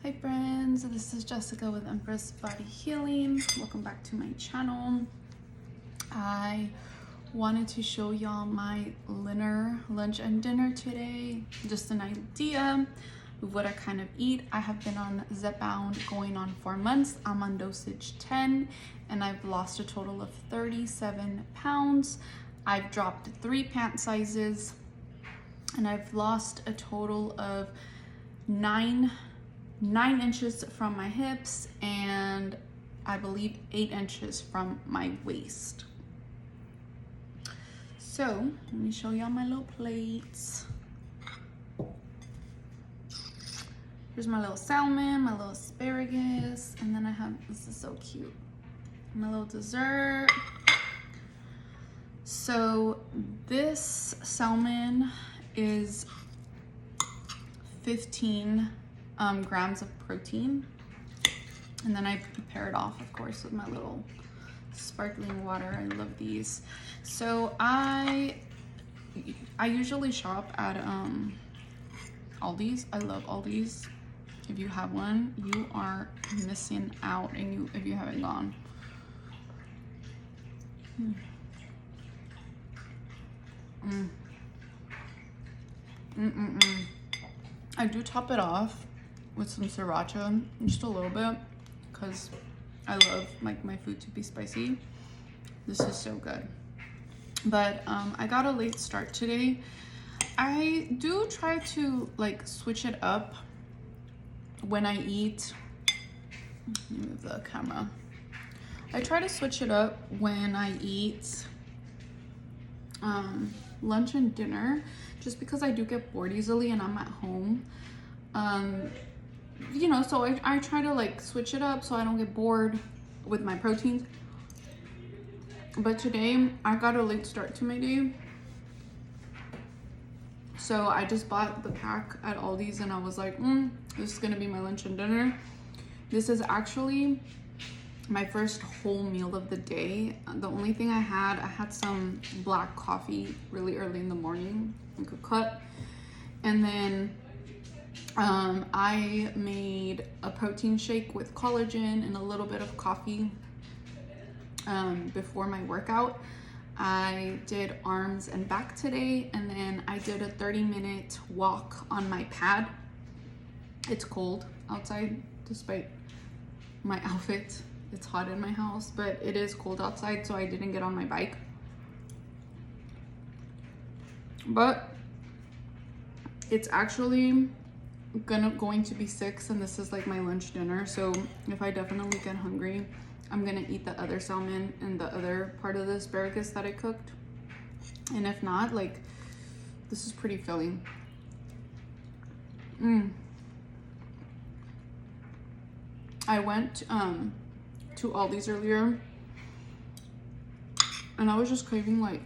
Hi friends, this is Jessica with Empress Body Healing. Welcome back to my channel. I wanted to show y'all my lunch and dinner today. Just an idea of what I kind of eat. I have been on Zepbound going on 4 months. I'm on dosage 10 and I've lost a total of 37 pounds. I've dropped 3 pant sizes and I've lost a total of 9 inches from my hips and I believe 8 inches from my waist. So let me show y'all my little plates. Here's my little salmon, my little asparagus, and then I have, this is so cute, my little dessert. So this salmon is 15 grams of protein, and then I pair it off, of course, with my little sparkling water. I love these. So I usually shop at Aldi's. I love Aldi's. If you have one, you are missing out, and if you haven't gone. I do top it off with some sriracha, just a little bit, because I love like my food to be spicy. This is so good. But I got a late start today. I do try to like switch it up when I eat. Let me move the camera. I try to switch it up when I eat lunch and dinner, just because I do get bored easily and I'm at home. You know, so I try to like switch it up so I don't get bored with my proteins. But today I got a late start to my day, so I just bought the pack at Aldi's and I was like, this is gonna be my lunch and dinner. This is actually my first whole meal of the day. The only thing I had some black coffee really early in the morning, like a cut, and then I made a protein shake with collagen and a little bit of coffee before my workout. I did arms and back today, and then I did a 30-minute walk on my pad. It's cold outside despite my outfit. It's hot in my house, but it is cold outside, so I didn't get on my bike. But it's actually going to be 6, and this is like my lunch dinner. So if I definitely get hungry, I'm gonna eat the other salmon and the other part of the asparagus that I cooked. And if not, like, this is pretty filling. I went to Aldi's earlier and I was just craving like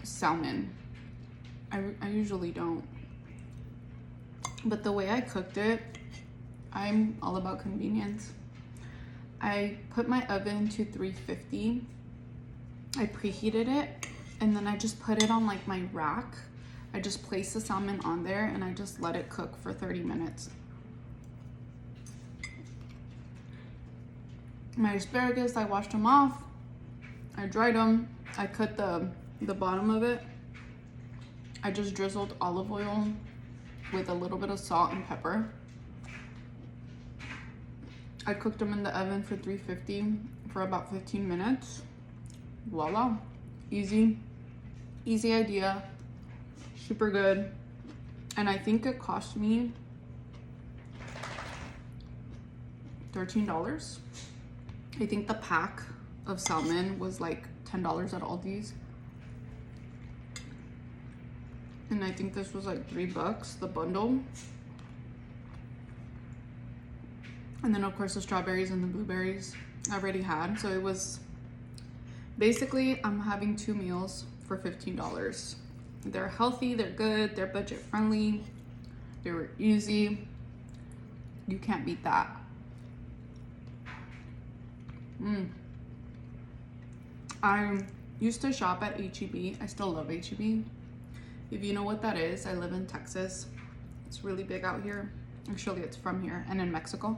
salmon. I usually don't, but the way I cooked it, I'm all about convenience. I put my oven to 350. I preheated it, and then I just put it on like my rack. I just placed the salmon on there and I just let it cook for 30 minutes. My asparagus, I washed them off. I dried them. I cut the bottom of it. I just drizzled olive oil with a little bit of salt and pepper. I cooked them in the oven for 350 for about 15 minutes. Voila. Easy idea. Super good. And I think it cost me $13. I think the pack of salmon was like $10 at Aldi's. And I think this was like $3, the bundle. And then of course the strawberries and the blueberries I already had. So it was basically, I'm having 2 meals for $15. They're healthy, they're good, they're budget friendly, they were easy. You can't beat that. I used to shop at H-E-B. I still love H-E-B. If you know what that is, I live in Texas. It's really big out here. Actually, it's from here and in Mexico.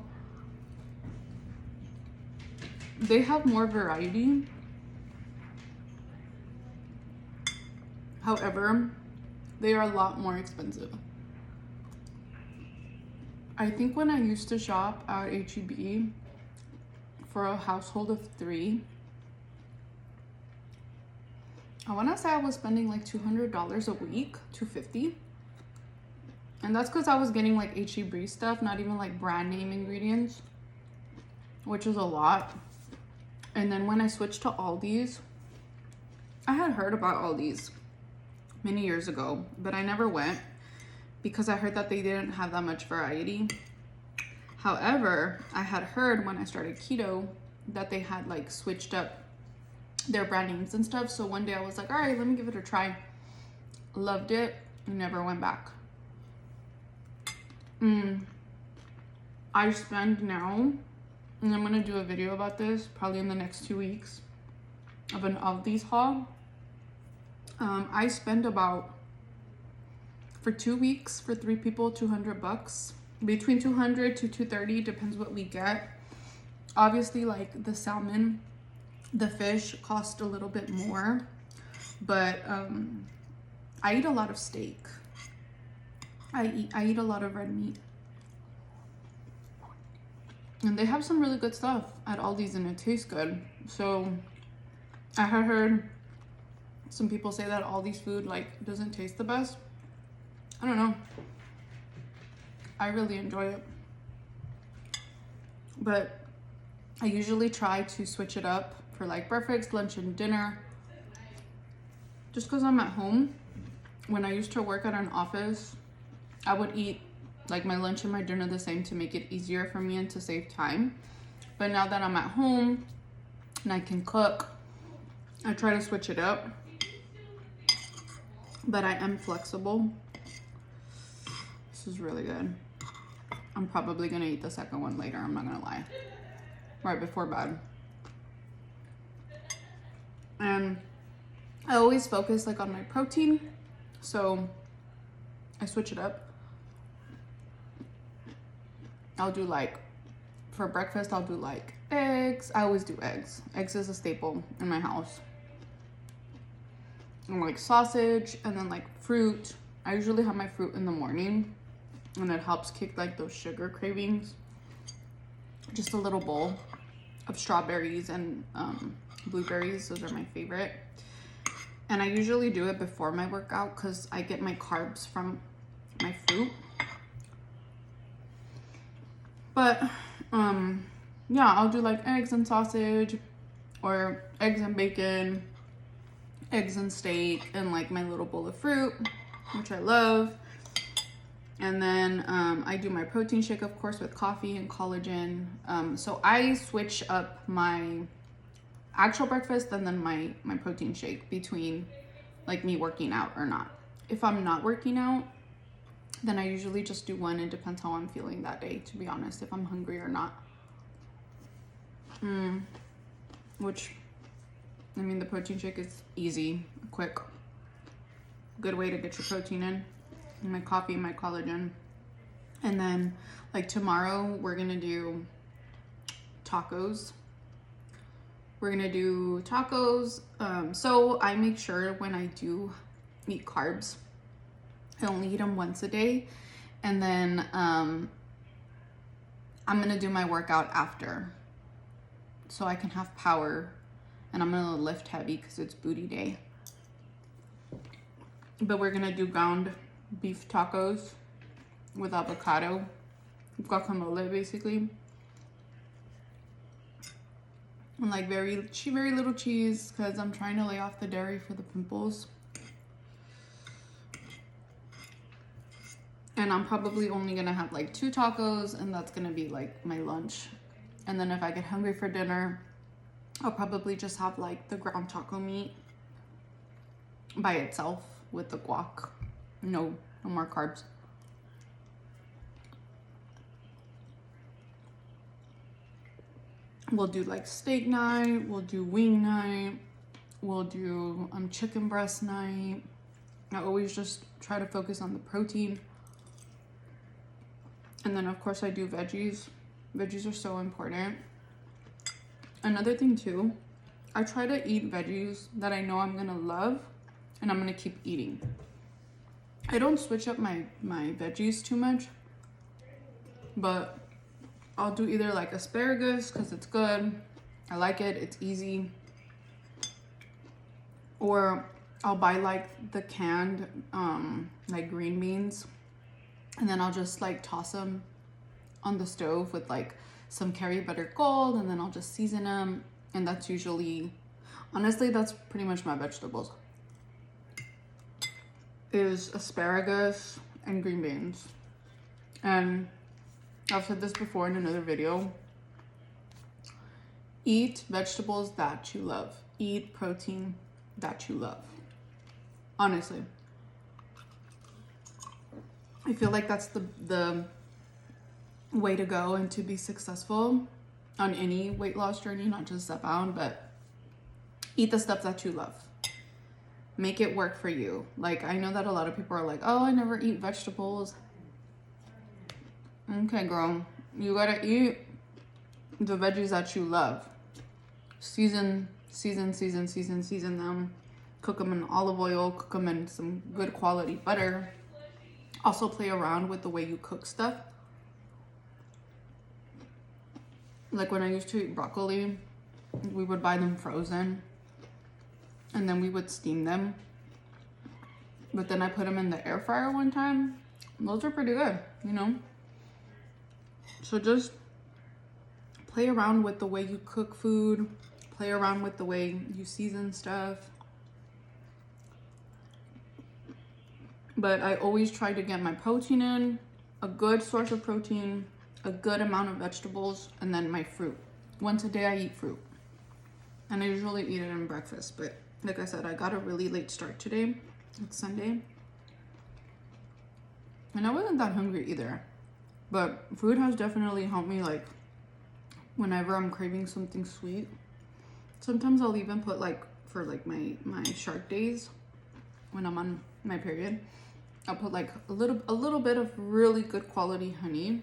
They have more variety. However, they are a lot more expensive. I think when I used to shop at H-E-B for a household of 3, I want to say I was spending like $200 a week, $250. And that's because I was getting like H-E-B stuff, not even like brand name ingredients, which is a lot. And then when I switched to Aldi's, I had heard about Aldi's many years ago, but I never went because I heard that they didn't have that much variety. However, I had heard when I started keto that they had like switched up their brand names and stuff. So one day I was like, all right, let me give it a try. Loved it. Never went back. I spend now, and I'm gonna do a video about this probably in the next 2 weeks of an Aldi's haul. I spend about, for 2 weeks for 3 people, $200, between 200 to 230, depends what we get. Obviously, like the salmon, the fish cost a little bit more, but I eat a lot of steak. I eat a lot of red meat. And they have some really good stuff at Aldi's and it tastes good. So I had heard some people say that Aldi's food like doesn't taste the best. I don't know. I really enjoy it. But I usually try to switch it up for like breakfast, lunch, and dinner. Just because I'm at home. When I used to work at an office, I would eat like my lunch and my dinner the same to make it easier for me and to save time. But now that I'm at home and I can cook, I try to switch it up. But I am flexible. This is really good. I'm probably gonna eat the second one later, I'm not gonna lie. Right before bed. And I always focus like on my protein, so I switch it up. I'll do like, for breakfast, I'll do like eggs. I always do eggs. Eggs is a staple in my house. And like sausage, and then like fruit. I usually have my fruit in the morning, and it helps kick like those sugar cravings. Just a little bowl of strawberries and blueberries. Those are my favorite. And I usually do it before my workout because I get my carbs from my fruit. But yeah, I'll do like eggs and sausage, or eggs and bacon, eggs and steak, and like my little bowl of fruit, which I love. And then I do my protein shake, of course, with coffee and collagen. So I switch up my actual breakfast and then my protein shake between like me working out or not. If I'm not working out, then I usually just do one. It depends how I'm feeling that day, to be honest, if I'm hungry or not. Which, I mean, the protein shake is easy, quick, good way to get your protein in. My coffee, my collagen. And then like tomorrow we're gonna do tacos. We're gonna do tacos. So I make sure when I do eat carbs, I only eat them once a day. And then I'm gonna do my workout after, so I can have power, and I'm gonna lift heavy because it's booty day. But we're gonna do ground beef tacos with avocado, guacamole basically, and like very little cheese because I'm trying to lay off the dairy for the pimples. And I'm probably only gonna have like 2 tacos, and that's gonna be like my lunch. And then if I get hungry for dinner, I'll probably just have like the ground taco meat by itself with the guac. No more carbs. We'll do like steak night, we'll do wing night, we'll do chicken breast night. I always just try to focus on the protein. And then of course I do veggies. Veggies are so important. Another thing too, I try to eat veggies that I know I'm gonna love and I'm gonna keep eating. I don't switch up my veggies too much, but I'll do either like asparagus because it's good, I like it, it's easy, or I'll buy like the canned like green beans, and then I'll just like toss them on the stove with like some curry butter gold, and then I'll just season them. And that's usually, honestly, that's pretty much my vegetables, is asparagus and green beans. And I've said this before in another video, eat vegetables that you love, eat protein that you love. Honestly, I feel like that's the way to go and to be successful on any weight loss journey, not just Zepbound, but eat the stuff that you love. Make it work for you. Like, I know that a lot of people are like, oh, I never eat vegetables. Okay, girl, you gotta eat the veggies that you love. Season them. Cook them in olive oil, cook them in some good quality butter. Also play around with the way you cook stuff. Like when I used to eat broccoli, we would buy them frozen and then we would steam them. But then I put them in the air fryer one time. Those are pretty good, you know? So just play around with the way you cook food, play around with the way you season stuff. But I always try to get my protein in, a good source of protein, a good amount of vegetables, and then my fruit. Once a day I eat fruit. And I usually eat it in breakfast. But like I said, I got a really late start today. It's Sunday. And I wasn't that hungry either. But food has definitely helped me, like, whenever I'm craving something sweet. Sometimes I'll even put, like, for like my shark days, when I'm on my period, I'll put like a little bit of really good quality honey.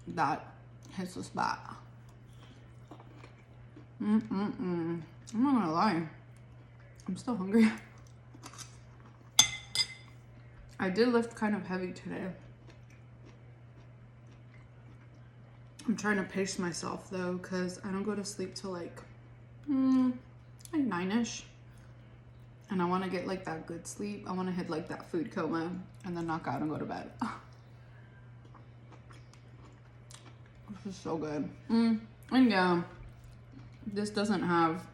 That hits the spot. I'm not gonna lie, I'm still hungry. I did lift kind of heavy today. I'm trying to pace myself though, because I don't go to sleep till like 9ish. And I want to get like that good sleep. I want to hit like that food coma and then knock out and go to bed. This is so good. And yeah, this doesn't have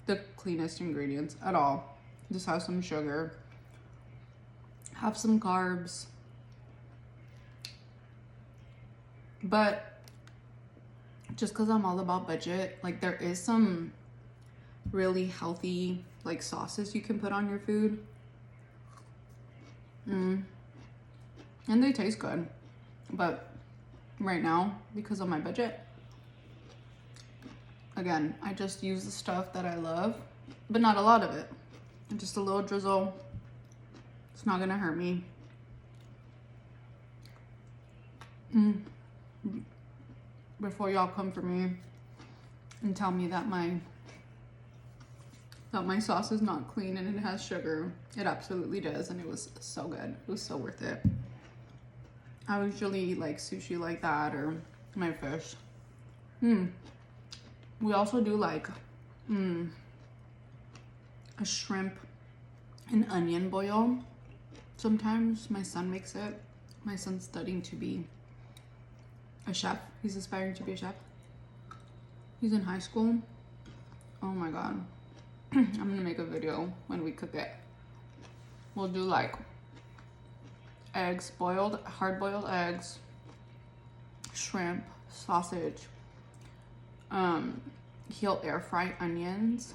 the cleanest ingredients at all. Just have some sugar, have some carbs. But just because I'm all about budget, like there is some really healthy like sauces you can put on your food. And they taste good. But right now, because of my budget, again, I just use the stuff that I love, but not a lot of it. Just a little drizzle. It's not gonna hurt me. Before y'all come for me and tell me that my sauce is not clean and it has sugar, it absolutely does, and it was so good. It was so worth it. I usually eat like sushi like that, or my fish. We also do like a shrimp and onion boil. Sometimes my son makes it. My son's studying to be a chef. He's aspiring to be a chef. He's in high school. Oh my god. I'm gonna make a video when we cook it. We'll do like eggs, hard-boiled eggs, shrimp, sausage. He'll air fry onions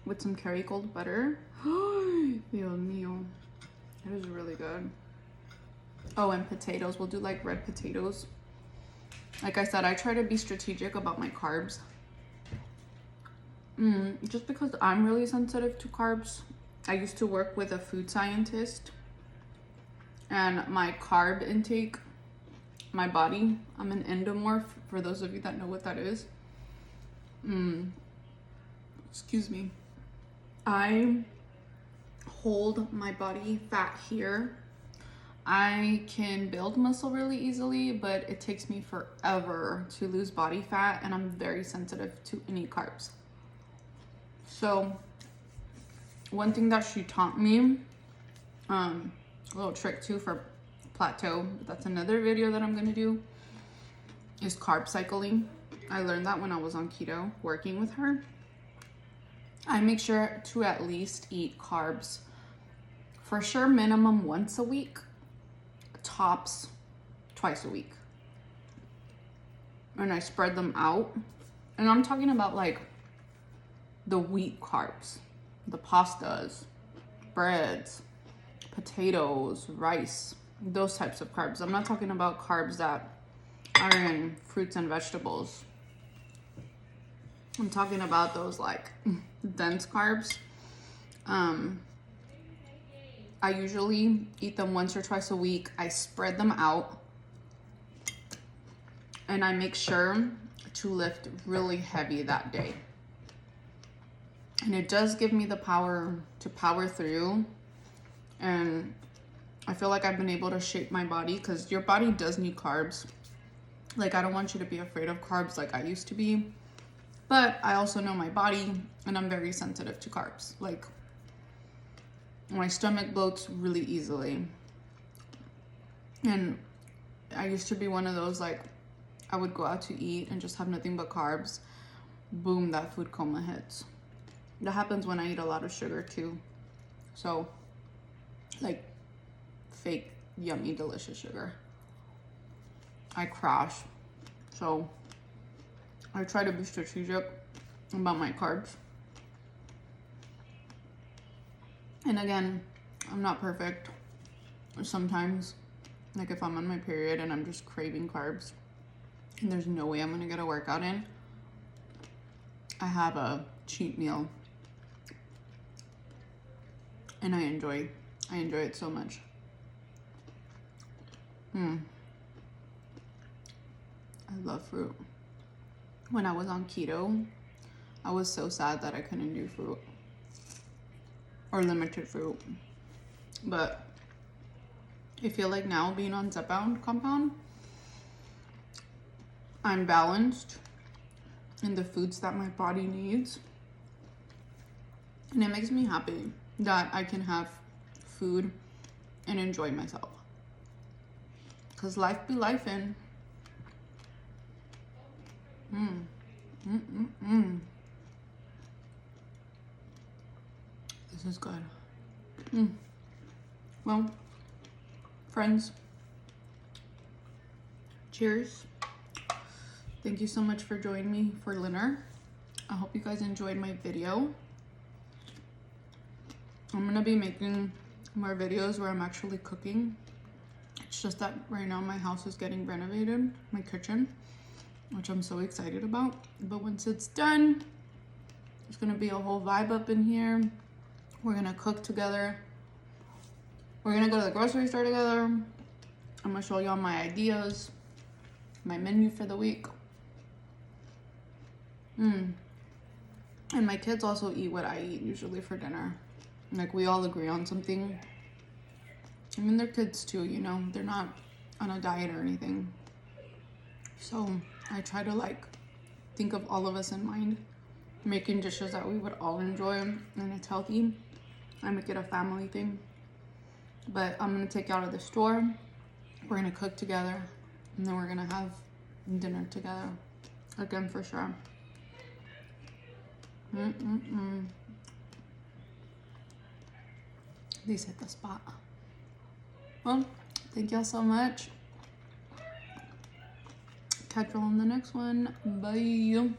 with some curry gold butter. Dios mío. It is really good. Oh, and potatoes. We'll do like red potatoes. Like I said, I try to be strategic about my carbs. Just because I'm really sensitive to carbs. I used to work with a food scientist, And my carb intake, my body, I'm an endomorph, for those of you that know what that is. Excuse me. I hold my body fat here. I can build muscle really easily, but it takes me forever to lose body fat, and I'm very sensitive to any carbs. So one thing that she taught me, a little trick too for plateau, but that's another video that I'm gonna do, is carb cycling. I learned that when I was on keto working with her. I make sure to at least eat carbs for sure minimum once a week, tops twice a week. And I spread them out. And I'm talking about like the wheat carbs, the pastas, breads, potatoes, rice, those types of carbs. I'm not talking about carbs that are in fruits and vegetables. I'm talking about those like dense carbs. I usually eat them once or twice a week. I spread them out, and I make sure to lift really heavy that day. And it does give me the power to power through. And I feel like I've been able to shape my body, because your body does need carbs. Like, I don't want you to be afraid of carbs like I used to be. But I also know my body, and I'm very sensitive to carbs. Like, my stomach bloats really easily. And I used to be one of those, like, I would go out to eat and just have nothing but carbs. Boom, that food coma hits. That happens when I eat a lot of sugar too. So, like, fake, yummy, delicious sugar. I crash. So, I try to be strategic about my carbs. And again, I'm not perfect. Sometimes, like if I'm on my period and I'm just craving carbs and there's no way I'm gonna get a workout in, I have a cheat meal. And I enjoy it so much. I love fruit. When I was on keto, I was so sad that I couldn't do fruit or limited fruit. But I feel like now, being on Zepbound compound, I'm balanced in the foods that my body needs. And it makes me happy that I can have food and enjoy myself. Because life be lifing. This is good. Well, friends, cheers. Thank you so much for joining me for dinner. I hope you guys enjoyed my video. I'm gonna be making more videos where I'm actually cooking. It's just that right now my house is getting renovated, my kitchen, which I'm so excited about. But once it's done, there's gonna be a whole vibe up in here. We're gonna cook together. We're gonna go to the grocery store together. I'm gonna show y'all my ideas, my menu for the week. And my kids also eat what I eat usually for dinner. Like, we all agree on something. I mean, they're kids too, you know, they're not on a diet or anything. So I try to like think of all of us in mind, making dishes that we would all enjoy and it's healthy. I make it a family thing. But I'm gonna take you out of the store. We're gonna cook together, and then we're gonna have dinner together again for sure. These hit the spot. Well, thank y'all so much. Catch y'all on the next one. Bye.